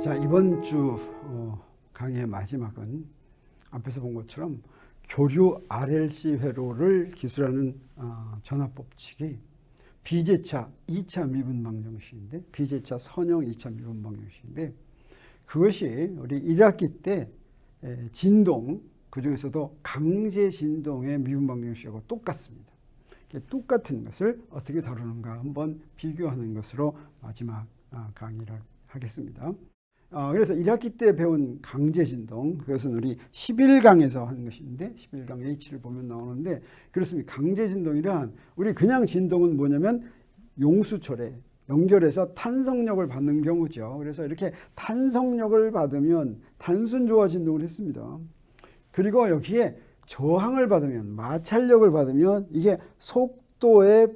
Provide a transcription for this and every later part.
자, 이번 주 강의의 마지막은 앞에서 본 것처럼 교류 RLC 회로를 기술하는 전압법칙이 비제차 2차 미분 방정식인데, 비제차 선형 2차 미분 방정식인데, 그것이 우리 1학기 때 진동, 그 중에서도 강제 진동의 미분 방정식하고 똑같습니다. 똑같은 것을 어떻게 다루는가 한번 비교하는 것으로 마지막 강의를 하겠습니다. 그래서 1학기 때 배운 강제진동, 그것은 우리 11강에서 하는 것인데, 11강 H를 보면 나오는데, 그렇습니다. 강제진동이란, 우리 그냥 진동은 뭐냐면 용수철에 연결해서 탄성력을 받는 경우죠. 그래서 이렇게 탄성력을 받으면 단순조화 진동을 했습니다. 그리고 여기에 저항을 받으면, 마찰력을 받으면 이게 속도의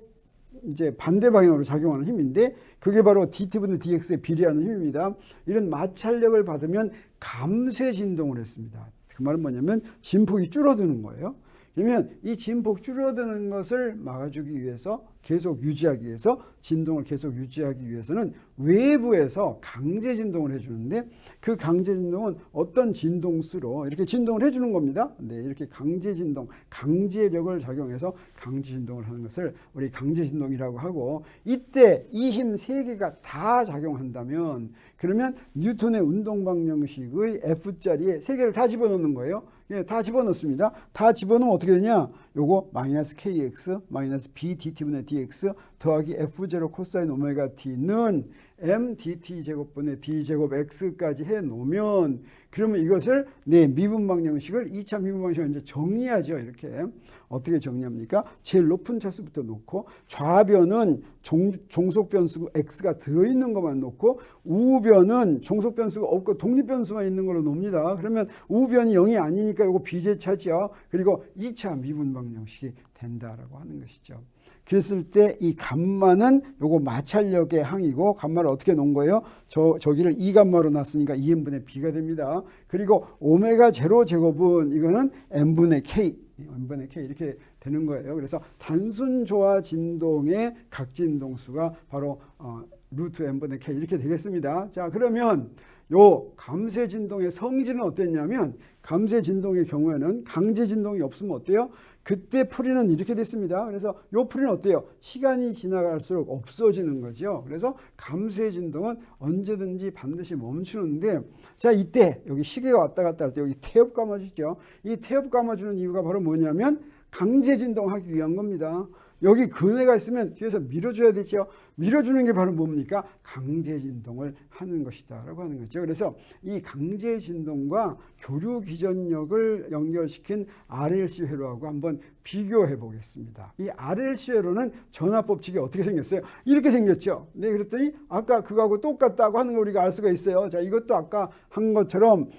이제 반대 방향으로 작용하는 힘인데, 그게 바로 dt분의 dx에 비례하는 힘입니다. 이런 마찰력을 받으면 감쇄 진동을 했습니다. 그 말은 뭐냐면 진폭이 줄어드는 거예요. 그러면 이 진폭 줄어드는 것을 막아주기 위해서, 계속 유지하기 위해서, 진동을 계속 유지하기 위해서는 외부에서 강제 진동을 해주는데, 그 강제 진동은 어떤 진동수로 이렇게 진동을 해주는 겁니다. 네, 이렇게 강제 진동, 강제력을 작용해서 강제 진동을 하는 것을 우리 강제 진동이라고 하고, 이때 이 힘 세 개가 다 작용한다면, 그러면 뉴턴의 운동 방정식의 F자리에 세 개를 다 집어넣는 거예요. 예, 다 집어넣습니다. 다 집어넣으면 어떻게 되냐? 요거 마이너스 kx 마이너스 b dt분의 dx 더하기 f0 코사인 오메가 t는 m dt 제곱분의 d 제곱 x까지 해 놓으면, 그러면 이것을 미분 방정식을 2차 미분 방정식을 이제 정리하죠. 이렇게 어떻게 정리합니까? 제일 높은 차수부터 놓고, 좌변은 종속 변수 x가 들어있는 것만 놓고, 우변은 종속 변수가 없고 독립 변수만 있는 걸로 놉니다. 그러면 우변이 0이 아니니까 이거 비제차죠. 그리고 2차 미분 방정식이 된다라고 하는 것이죠. 그랬을 때 이 감마는 요거 마찰력의 항이고, 감마를 어떻게 놓은 거예요? 저기를 2감마로 놨으니까 2n분의 b가 됩니다. 그리고 오메가 제로 제곱은 이거는 n분의 k 이렇게 되는 거예요. 그래서 단순 조화 진동의 각진동수가 바로 루트 n분의 k 이렇게 되겠습니다. 자, 그러면 요 감쇄 진동의 성질은 어땠냐면, 감쇄 진동의 경우에는 강제 진동이 없으면 어때요? 그때 풀이는 이렇게 됐습니다. 그래서 요 풀이는 어때요? 시간이 지나갈수록 없어지는 거죠. 그래서 감쇄 진동은 언제든지 반드시 멈추는데, 자, 이때 여기 시계가 왔다 갔다 할 때 여기 태엽 감아주죠. 이 태엽 감아주는 이유가 바로 뭐냐면 강제 진동하기 위한 겁니다. 여기 근해가 있으면 뒤에서 밀어줘야 되죠. 밀어주는 게 바로 뭡니까? 강제 진동을 하는 것이다 라고 하는 거죠. 그래서 이 강제 진동과 교류 기전력을 연결시킨 RLC 회로하고 한번 비교해 보겠습니다. 이 RLC 회로는 전압법칙이 어떻게 생겼어요? 이렇게 생겼죠. 네, 그랬더니 아까 그거하고 똑같다고 하는 걸 우리가 알 수가 있어요. 자, 이것도 아까 한 것처럼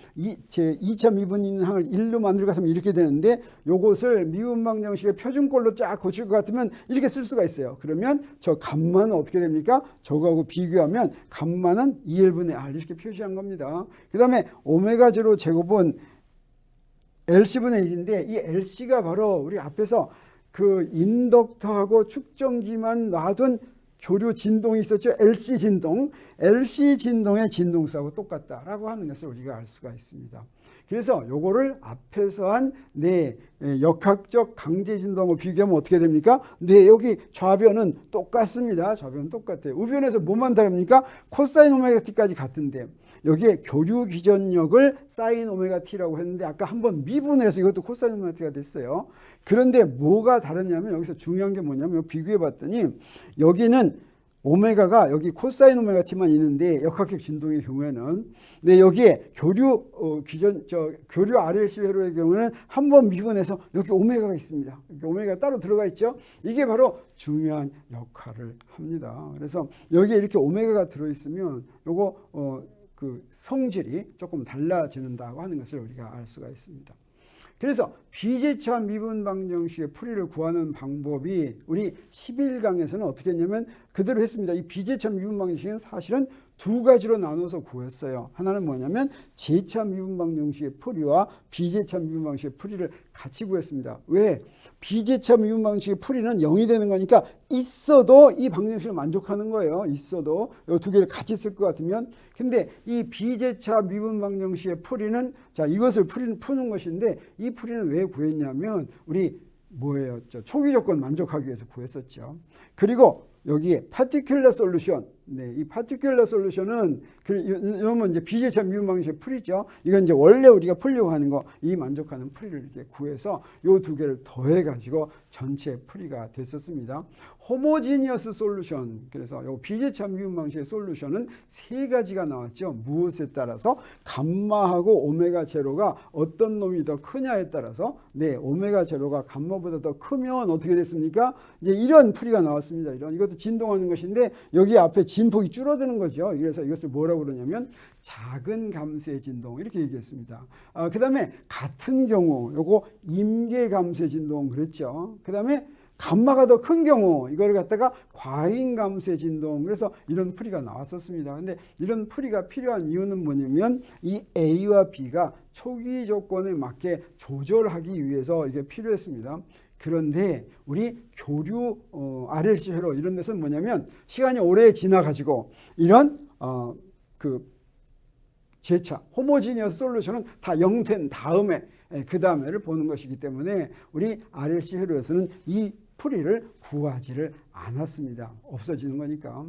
제 2차 미분 있는 항을 1로 만들고 가면 이렇게 되는데, 요것을 미분 방정식의 표준꼴로 쫙 고칠 것 같으면 이렇게 쓸 수가 있어요. 그러면 저 감마는 어떻게 됩니까? 저거하고 비교하면 감마는 2L분의 R 이렇게 표시한 겁니다. 그 다음에 오메가 제로 제곱은 LC분의 1인데, 이 LC가 바로 우리 앞에서 그 인덕터하고 축전기만 놔둔 교류 진동이 있었죠. LC 진동. LC 진동의 진동수하고 똑같다라고 하는 것을 우리가 알 수가 있습니다. 그래서 요거를 앞에서 한 역학적 강제 진동하고 비교하면 어떻게 됩니까? 여기 좌변은 똑같습니다. 좌변은 똑같아요. 우변에서 뭐만 다릅니까? 코사인 오메가 t까지 같은데, 여기에 교류 기전력을 사인 오메가 t라고 했는데, 아까 한번 미분을 해서 이것도 코사인 오메가 t가 됐어요. 그런데 뭐가 다르냐면, 여기서 중요한 게 뭐냐면, 비교해 봤더니 여기는 오메가가 여기 코사인 오메가 t만 있는데, 역학적 진동의 경우에는, 여기에 교류 RLC 회로의 경우에는 한 번 미분해서 여기 오메가가 있습니다. 여기 오메가가 따로 들어가 있죠. 이게 바로 중요한 역할을 합니다. 그래서 여기에 이렇게 오메가가 들어있으면 요거 그 성질이 조금 달라지는다고 하는 것을 우리가 알 수가 있습니다. 그래서 비제차 미분 방정식의 풀이를 구하는 방법이 우리 11강에서는 어떻게 했냐면 그대로 했습니다. 이 비제차 미분 방정식은 사실은 두 가지로 나눠서 구했어요. 하나는 뭐냐면 제차 미분 방정식의 풀이와 비제차 미분 방정식의 풀이를 같이 구했습니다. 왜? 비제차 미분 방정식의 풀이는 0이 되는 거니까 있어도 이 방정식을 만족하는 거예요. 있어도 이 두 개를 같이 쓸 것 같으면. 근데 이 비제차 미분 방정식의 풀이는 자 이것을 푸는 것인데 이 풀이는 왜 구했냐면 우리 뭐예요? 초기 조건 만족하기 위해서 구했었죠. 그리고 여기에 particular solution. 네, 이 particular solution은 이러면 이제 비제차 미분 방정식의 풀이죠. 이건 이제 원래 우리가 풀려고 하는 거, 이 만족하는 풀이를 이렇게 구해서 요 두 개를 더해 가지고 전체 풀이가 됐었습니다. homogeneous solution. 그래서 요 비제차 미분 방식의 솔루션은 세 가지가 나왔죠. 무엇에 따라서 감마하고 오메가 제로가 어떤 놈이 더 크냐에 따라서 네, 오메가 제로가 감마보다 더 크면 어떻게 됐습니까? 이제 이런 풀이가 나왔습니다. 이것도 진동하는 것인데 여기 앞에 진폭이 줄어드는 거죠. 그래서 이것을 뭐라고 그러냐면 작은 감쇄 진동 이렇게 얘기했습니다. 그 다음에 같은 경우 요거 임계 감쇄 진동 그랬죠. 그 다음에 감마가 더 큰 경우 이걸 갖다가 과잉 감쇄 진동 그래서 이런 풀이가 나왔었습니다. 근데 이런 풀이가 필요한 이유는 뭐냐면 이 A와 B가 초기 조건에 맞게 조절하기 위해서 이게 필요했습니다. 그런데 우리 교류 RLC 회로 이런 데서는 뭐냐면 시간이 오래 지나가지고 이런 그 제차 호모지니어스 솔루션은 다 0 된 다음에 그 다음에를 보는 것이기 때문에 우리 RLC 회로에서는 이 풀이를 구하지를 않았습니다. 없어지는 거니까.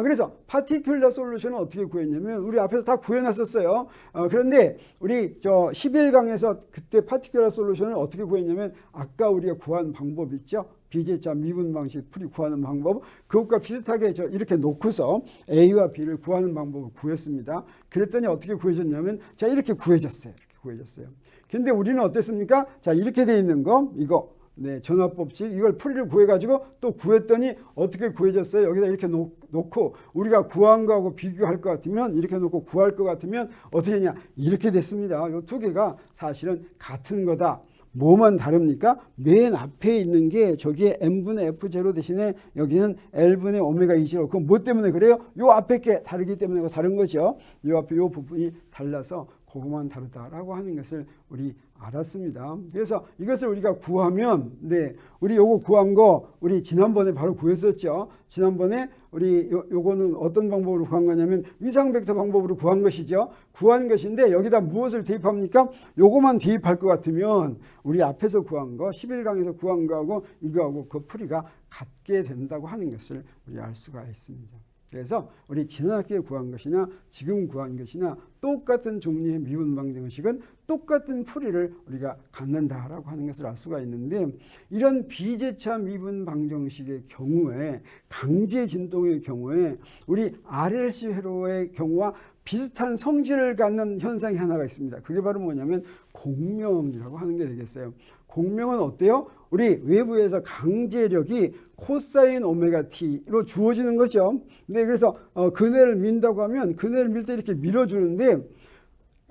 그래서 particular solution은 어떻게 구했냐면 우리 앞에서 다 구해놨었어요. 그런데 우리 11강에서 그때 particular solution을 어떻게 구했냐면 아까 우리가 구한 방법 있죠. 비제차 미분 방식 풀이 구하는 방법 그것과 비슷하게 이렇게 놓고서 A와 B를 구하는 방법을 구했습니다. 그랬더니 어떻게 구해졌냐면 자 이렇게 구해졌어요. 이렇게 구해졌어요. 근데 우리는 어땠습니까? 자 이렇게 돼 있는 거 이거 네, 전화법칙 이걸 풀이를 구해가지고 또 구했더니 어떻게 구해졌어요? 여기다 이렇게 놓고 우리가 구한 거하고 비교할 것 같으면 이렇게 놓고 구할 것 같으면 어떻게 되냐? 이렇게 됐습니다. 이 두 개가 사실은 같은 거다. 뭐만 다릅니까? 맨 앞에 있는 게 저기에 n분의 f0 대신에 여기는 l분의 오메가 2제로. 그건 뭐 때문에 그래요? 요 앞에 게 다르기 때문에 다른 거죠. 요 앞에 요 부분이 달라서 그것만 다르다라고 하는 것을 우리 알았습니다. 그래서 이것을 우리가 구하면 네, 우리 요거 구한 거 우리 지난번에 바로 구했었죠. 지난번에 우리 요거는 어떤 방법으로 구한 거냐면 위상 벡터 방법으로 구한 것이죠. 구한 것인데 여기다 무엇을 대입합니까? 요거만 대입할 것 같으면 우리 앞에서 구한 거 11강에서 구한 거하고 이거하고 그 풀이가 같게 된다고 하는 것을 우리 알 수가 있습니다. 그래서 우리 지난 학기에 구한 것이나 지금 구한 것이나 똑같은 종류의 미분 방정식은 똑같은 풀이를 우리가 갖는다라고 하는 것을 알 수가 있는데 이런 비제차 미분 방정식의 경우에 강제 진동의 경우에 우리 RLC 회로의 경우와 비슷한 성질을 갖는 현상이 하나가 있습니다. 그게 바로 뭐냐면 공명이라고 하는 게 되겠어요. 공명은 어때요? 우리 외부에서 강제력이 코사인 오메가 t로 주어지는 거죠. 네, 그래서 그네를 민다고 하면 그네를 밀 때 이렇게 밀어주는데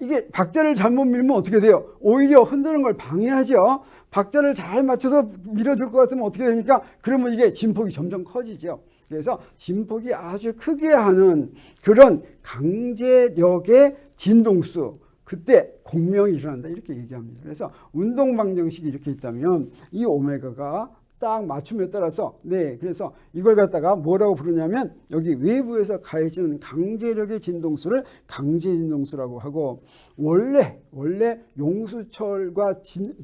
이게 박자를 잘못 밀면 어떻게 돼요? 오히려 흔드는 걸 방해하죠. 박자를 잘 맞춰서 밀어줄 것 같으면 어떻게 됩니까? 그러면 이게 진폭이 점점 커지죠. 그래서 진폭이 아주 크게 하는 그런 강제력의 진동수 그때 공명이 일어난다 이렇게 얘기합니다. 그래서 운동 방정식이 이렇게 있다면 이 오메가가 딱 맞춤에 따라서 네 그래서 이걸 갖다가 뭐라고 부르냐면 여기 외부에서 가해지는 강제력의 진동수를 강제 진동수라고 하고 원래 용수철과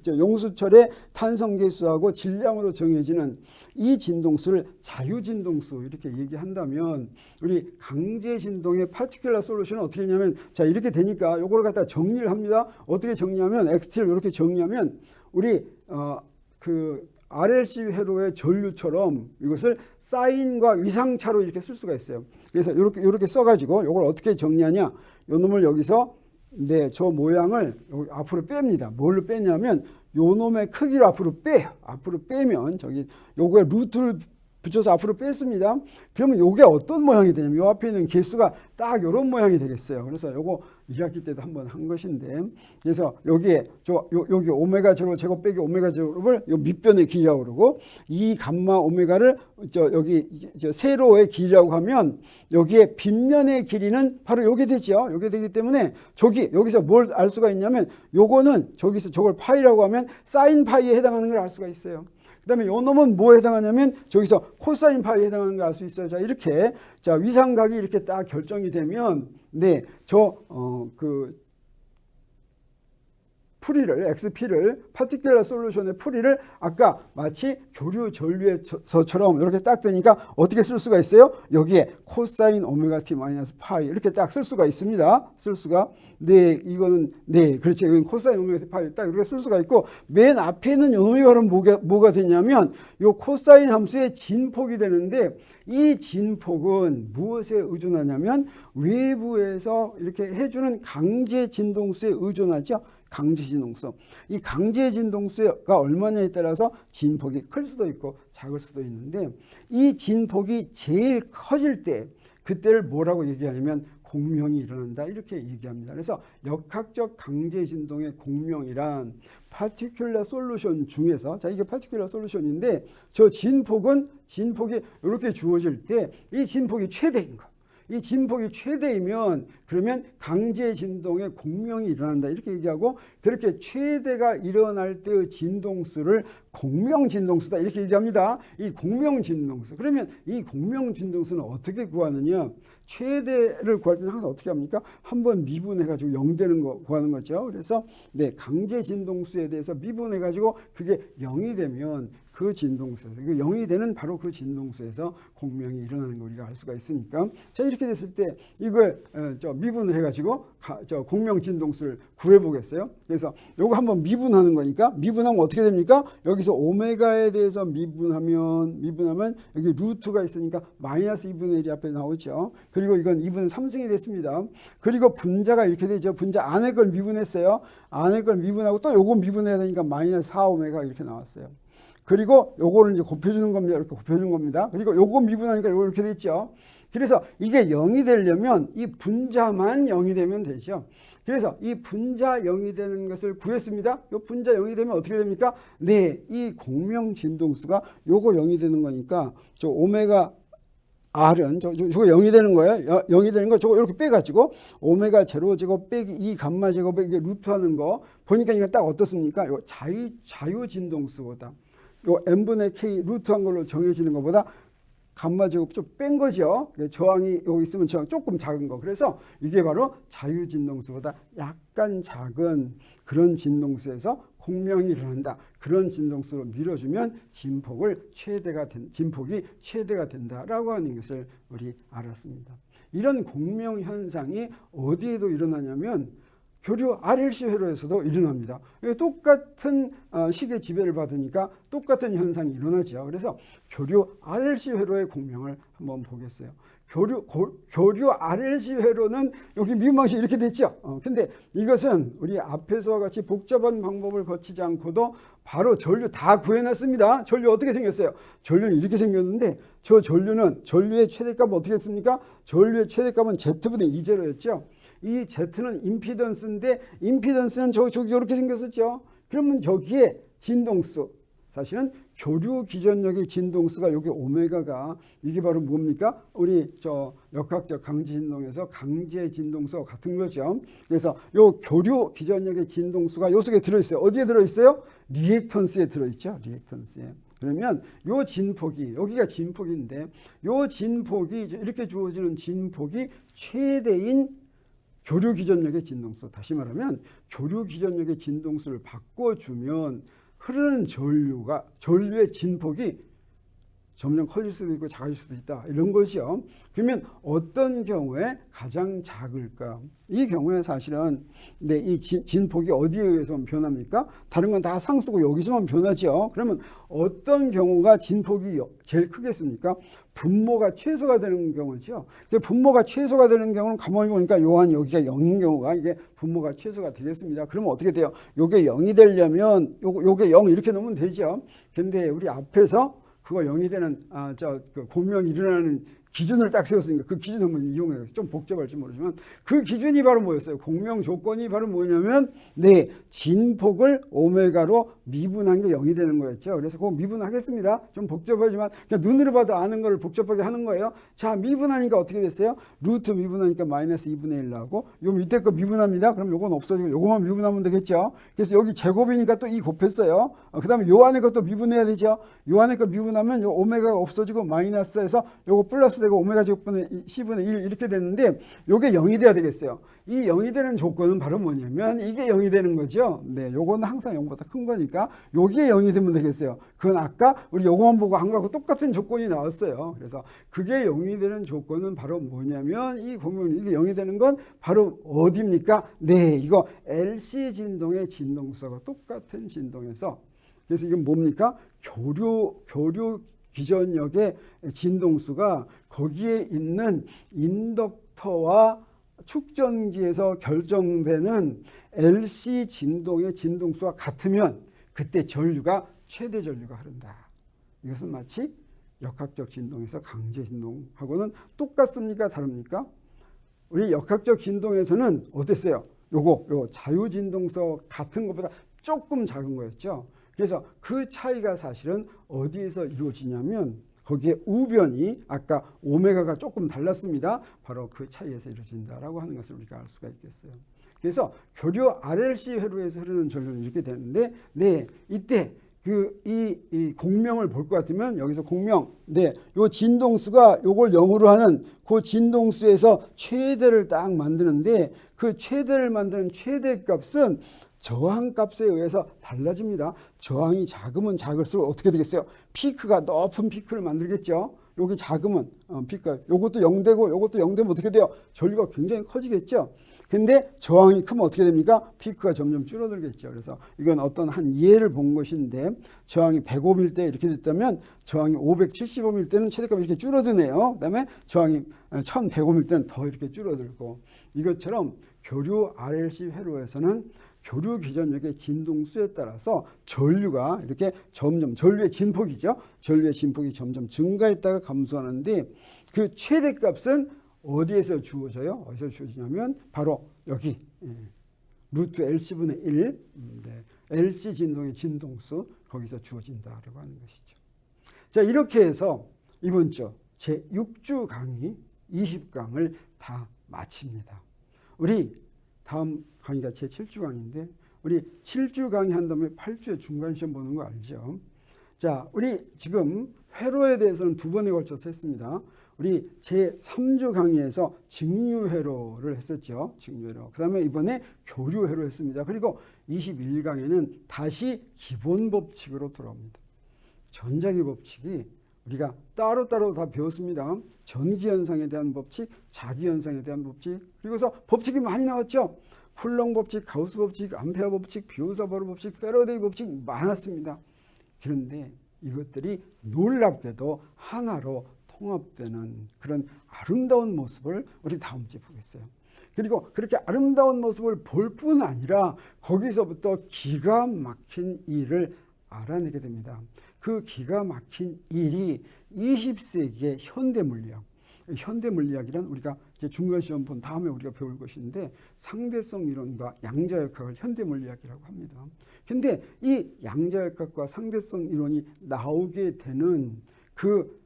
용수철의 탄성계수하고 질량으로 정해지는 이 진동수를 자유진동수 이렇게 얘기한다면 우리 강제진동의 파티큘러 솔루션은 어떻게 했냐면 자 이렇게 되니까 요걸 갖다 정리를 합니다. 어떻게 정리하면 XT를 이렇게 정리하면 우리 그 RLC 회로의 전류처럼 이것을 사인과 위상차로 이렇게 쓸 수가 있어요. 그래서 이렇게 써가지고 이걸 어떻게 정리하냐? 요 놈을 여기서 네, 저 모양을 여기 앞으로 뺍니다. 뭘로 빼냐면 요 놈의 크기를 앞으로 빼요. 앞으로 빼면 저기 요거의 루트를 붙여서 앞으로 뺐습니다. 그러면 요게 어떤 모양이 되냐면 요 앞에 있는 개수가 딱 요런 모양이 되겠어요. 그래서 요거 2학기 때도 한번 한 것인데, 그래서 여기에 여기 오메가 제곱 제곱 빼기 오메가 제곱을 요 밑변의 길이라고 그러고, 이 감마 오메가를 여기 세로의 길이라고 하면 여기에 빗면의 길이는 바로 요게 되죠. 요게 되기 때문에 여기서 뭘 알 수가 있냐면 요거는 저기서 저걸 파이라고 하면 사인 파이에 해당하는 걸 알 수가 있어요. 그 다음에 요 놈은 뭐에 해당하냐면 저기서 코사인 파이에 해당하는 걸 알 수 있어요. 자, 이렇게 위상각이 이렇게 딱 결정이 되면 풀이를 XP를 파티큘러 솔루션의 풀이를 아까 마치 교류 전류에서처럼 이렇게 딱 되니까 어떻게 쓸 수가 있어요? 여기에 코사인 오메가 t 마이너스 파이 이렇게 딱 쓸 수가 있습니다. 쓸 수가. 이거는 그렇죠. 이건 코사인 오메가 t 파이 딱 이렇게 쓸 수가 있고, 맨 앞에 있는 요놈이 바로 뭐가 되냐면 요 코사인 함수의 진폭이 되는데, 이 진폭은 무엇에 의존하냐면 외부에서 이렇게 해주는 강제 진동수에 의존하죠. 강제 진동수. 이 강제 진동수가 얼마냐에 따라서 진폭이 클 수도 있고 작을 수도 있는데, 이 진폭이 제일 커질 때 그때를 뭐라고 얘기하냐면 공명이 일어난다 이렇게 얘기합니다. 그래서 역학적 강제 진동의 공명이란 파티큘러 솔루션 중에서, 자, 이게 파티큘러 솔루션인데 저 진폭이 이렇게 주어질 때 이 진폭이 최대인 거. 이 진폭이 최대이면 그러면 강제 진동의 공명이 일어난다 이렇게 얘기하고, 그렇게 최대가 일어날 때의 진동수를 공명 진동수다 이렇게 얘기합니다. 이 공명 진동수. 그러면 이 공명 진동수는 어떻게 구하느냐? 최대를 구할 때는 항상 어떻게 합니까? 한번 미분해가지고 0 되는 거 구하는 거죠. 그래서 강제 진동수에 대해서 미분해가지고 그게 0이 되면 그 진동수에서, 0이 되는 바로 그 진동수에서 공명이 일어나는 걸 우리가 알 수가 있으니까, 자, 이렇게 됐을 때 이걸 미분을 해가지고 공명 진동수를 구해보겠어요. 그래서 요거 한번 미분하는 거니까, 미분하면 어떻게 됩니까? 여기서 오메가에 대해서 미분하면 여기 루트가 있으니까 마이너스 2분의 1이 앞에 나오죠. 그리고 이건 2분의 3승이 됐습니다. 그리고 분자가 이렇게 되죠. 분자 안에 걸 미분했어요. 안에 걸 미분하고 또 요거 미분해야 되니까 마이너스 4오메가 이렇게 나왔어요. 그리고 요거를 이제 곱해주는 겁니다. 이렇게 곱해주는 겁니다. 그리고 요거 미분하니까 요거 이렇게 됐죠. 그래서 이게 0이 되려면 이 분자만 0이 되면 되죠. 그래서 이 분자 0이 되는 것을 구했습니다. 요 분자 0이 되면 어떻게 됩니까? 이 공명 진동수가 요거 0이 되는 거니까 저 오메가 R은 저거 0이 되는 거예요. 0이 되는 거 저거 이렇게 빼가지고 오메가 제로 제곱 빼기 2 감마 제곱 빼기 루트 하는 거 보니까 이거 딱 어떻습니까? 요 자유 진동수보다 요 n분의 k 루트한 걸로 정해지는 것보다 감마 제곱 좀 뺀 거죠. 저항이 여기 있으면 저항 조금 작은 거. 그래서 이게 바로 자유 진동수보다 약간 작은 그런 진동수에서 공명이 일어난다. 그런 진동수로 밀어주면 진폭이 최대가 된다라고 하는 것을 우리 알았습니다. 이런 공명 현상이 어디에도 일어나냐면 교류 RLC 회로에서도 일어납니다. 똑같은 식의 지배를 받으니까 똑같은 현상이 일어나죠. 그래서 교류 RLC 회로의 공명을 한번 보겠어요. 교류 RLC 회로는 여기 미분 방식이 이렇게 됐죠. 근데 이것은 우리 앞에서와 같이 복잡한 방법을 거치지 않고도 바로 전류 다 구해놨습니다. 전류 어떻게 생겼어요? 전류는 이렇게 생겼는데 저 전류의 최대값은 어떻게 했습니까? 전류의 최대값은 Z분의 2제로였죠. 이 Z는 임피던스인데 임피던스는 저기 이렇게 생겼었죠. 그러면 저기에 진동수, 사실은 교류 기전력의 진동수가 여기 오메가가 이게 바로 뭡니까? 우리 역학적 강제 진동에서 강제 진동수와 같은 거죠. 그래서 요 교류 기전력의 진동수가 요 속에 들어있어요. 어디에 들어있어요? 리액턴스에 들어있죠. 리액턴스에. 그러면 요 진폭이, 여기가 진폭인데 요 진폭이 이렇게 주어지는 진폭이 최대인 교류 기전력의 진동수, 다시 말하면 교류 기전력의 진동수를 바꿔주면 흐르는 전류의 진폭이 점점 커질 수도 있고 작아질 수도 있다. 이런 것이요. 그러면 어떤 경우에 가장 작을까? 이 경우에 사실은 이 진폭이 어디에 의해서 변합니까? 다른 건 다 상수고 여기서만 변하죠. 그러면 어떤 경우가 진폭이 제일 크겠습니까? 분모가 최소가 되는 경우죠. 분모가 최소가 되는 경우는 가만히 보니까 여기가 0인 경우가 이게 분모가 최소가 되겠습니다. 그러면 어떻게 돼요? 요게 0이 되려면 요게 0 이렇게 놓으면 되죠. 근데 우리 앞에서 그거 0이 되는 그 공명이 일어나는 기준을 딱 세웠으니까 그 기준 한번 이용해서 좀 복잡할지 모르지만 그 기준이 바로 뭐였어요? 공명 조건이 바로 뭐냐면 네, 진폭을 오메가로 미분한 게 0이 되는 거였죠. 그래서 그거 미분하겠습니다. 좀 복잡하지만 그냥 눈으로 봐도 아는 걸 복잡하게 하는 거예요. 자, 미분하니까 어떻게 됐어요? 루트 미분하니까 마이너스 2분의 1 나오고 요 밑에 거 미분합니다. 그럼 요건 없어지고 요거만 미분하면 되겠죠. 그래서 여기 제곱이니까 또 2 곱했어요. 그 다음에 요 안에 것도 미분해야 되죠. 요 안에 거 미분하면 요 오메가가 없어지고 마이너스에서 요거 플러스 되고 오메가 제곱분의 C분의 1 이렇게 됐는데 요게 0이 돼야 되겠어요. 이 0이 되는 조건은 바로 뭐냐면 이게 0이 되는 거죠. 네, 요거는 항상 0보다 큰 거니까 여기에 0이 되면 되겠어요. 그건 아까 우리 요거만 보고 한 거하고 똑같은 조건이 나왔어요. 그래서 그게 0이 되는 조건은 바로 뭐냐면 이 공명이 이게 0이 되는 건 바로 어디입니까? 네, 이거 LC 진동의 진동수하고 똑같은 진동에서 그래서 이건 뭡니까? 교류 기전역의 진동수가 거기에 있는 인덕터와 축전기에서 결정되는 LC 진동의 진동수와 같으면 그때 전류가 최대 전류가 흐른다. 이것은 마치 역학적 진동에서 강제 진동하고는 똑같습니까? 다릅니까? 우리 역학적 진동에서는 어땠어요? 요거 자유 진동수 같은 것보다 조금 작은 거였죠. 그래서 그 차이가 사실은 어디에서 이루어지냐면 거기에 우변이 아까 오메가가 조금 달랐습니다. 바로 그 차이에서 이루어진다라고 하는 것을 우리가 알 수가 있겠어요. 그래서 교류 RLC 회로에서 흐르는 전류는 이렇게 되는데, 네, 이때 이 공명을 볼 것 같으면 여기서 공명, 네, 요 진동수가 요걸 0으로 하는 그 진동수에서 최대를 딱 만드는데 그 최대를 만드는 최대값은 저항값에 의해서 달라집니다. 저항이 작으면 작을수록 어떻게 되겠어요? 피크가 높은 피크를 만들겠죠. 여기 작으면 피크가 요것도 0되고 요것도 0되면 어떻게 돼요? 전류가 굉장히 커지겠죠. 근데 저항이 크면 어떻게 됩니까? 피크가 점점 줄어들겠죠. 그래서 이건 어떤 한 예를 본 것인데 저항이 105일 때 이렇게 됐다면 저항이 575일 때는 최대값이 이렇게 줄어드네요. 그다음에 저항이 1105일 때는 더 이렇게 줄어들고 이것처럼 교류 RLC 회로에서는 교류 기전역의 진동수에 따라서 전류가 이렇게 점점 전류의 진폭이죠. 전류의 진폭이 점점 증가했다가 감소하는데 그 최대값은 어디에서 주어져요? 어디서 주어지냐면 바로 여기 루트 LC분의 1 LC 진동의 진동수 거기서 주어진다라고 하는 것이죠. 자, 이렇게 해서 이번 주 제6주 강의 20강을 다 마칩니다. 우리 다음 강의가 제7주 강의인데 우리 7주 강의 한 다음에 8주에 중간시험 보는 거 알죠? 자, 우리 지금 회로에 대해서는 2번에 걸쳐서 했습니다. 우리 제3주 강의에서 직류회로를 했었죠. 직류회로. 그 다음에 이번에 교류회로 했습니다. 그리고 21강에는 다시 기본법칙으로 돌아옵니다. 전자기 법칙이 우리가 따로따로 다 배웠습니다. 전기현상에 대한 법칙, 자기현상에 대한 법칙, 그리고서 법칙이 많이 나왔죠. 쿨롱 법칙, 가우스 법칙, 암페어 법칙, 비오사버르 법칙, 패러데이 법칙 많았습니다. 그런데 이것들이 놀랍게도 하나로 통합되는 그런 아름다운 모습을 우리 다음 주에 보겠어요. 그리고 그렇게 아름다운 모습을 볼 뿐 아니라 거기서부터 기가 막힌 일을 알아내게 됩니다. 그 기가 막힌 일이 20세기의 현대물리학이란 우리가 이제 중간시험 본 다음에 우리가 배울 것인데 상대성 이론과 양자역학을 현대물리학이라고 합니다. 근데 이 양자역학과 상대성 이론이 나오게 되는 그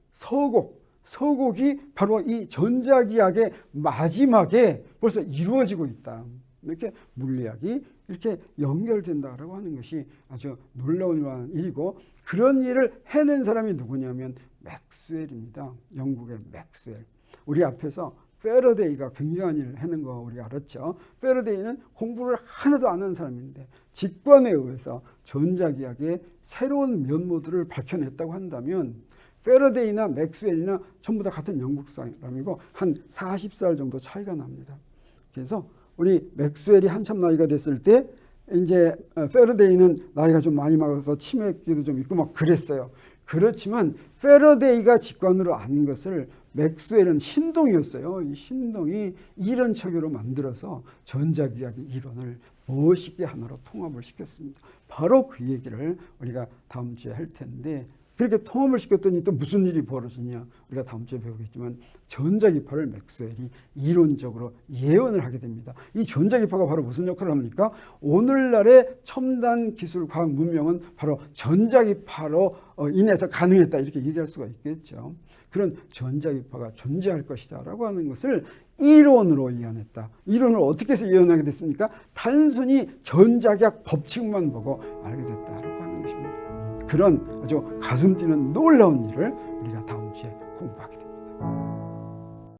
서곡이 바로 이 전자기학의 마지막에 벌써 이루어지고 있다. 이렇게 물리학이 이렇게 연결된다라고 하는 것이 아주 놀라운 일이고 그런 일을 해낸 사람이 누구냐면 맥스웰입니다. 영국의 맥스웰. 우리 앞에서 패러데이가 굉장한 일을 해낸 거 우리가 알았죠. 패러데이는 공부를 하나도 안 한 사람인데 직관에 의해서 전자기학의 새로운 면모들을 밝혀냈다고 한다면 패러데이나 맥스웰이나 전부 다 같은 영국 사람이고 한 40살 정도 차이가 납니다. 그래서 우리 맥스웰이 한참 나이가 됐을 때 이제 패러데이는 나이가 좀 많이 먹어서 치매기도 좀 있고 막 그랬어요. 그렇지만 패러데이가 직관으로 아는 것을 맥스웰은 신동이었어요. 이 신동이 이런 체계로 만들어서 전자기학의 이론을 멋있게 하나로 통합을 시켰습니다. 바로 그 얘기를 우리가 다음 주에 할 텐데 그렇게 통합을 시켰더니 또 무슨 일이 벌어지냐. 우리가 다음 주에 배우겠지만 전자기파를 맥스웰이 이론적으로 예언을 하게 됩니다. 이 전자기파가 바로 무슨 역할을 합니까? 오늘날의 첨단 기술 과학 문명은 바로 전자기파로 인해서 가능했다 이렇게 얘기할 수가 있겠죠. 그런 전자기파가 존재할 것이다 라고 하는 것을 이론으로 예언했다. 이론을 어떻게 해서 예언하게 됐습니까? 단순히 전자기학 법칙만 보고 알게 됐다라고 하는 것입니다. 그런 아주 가슴 뛰는 놀라운 일을 우리가 다음 주에 공부하겠습니다.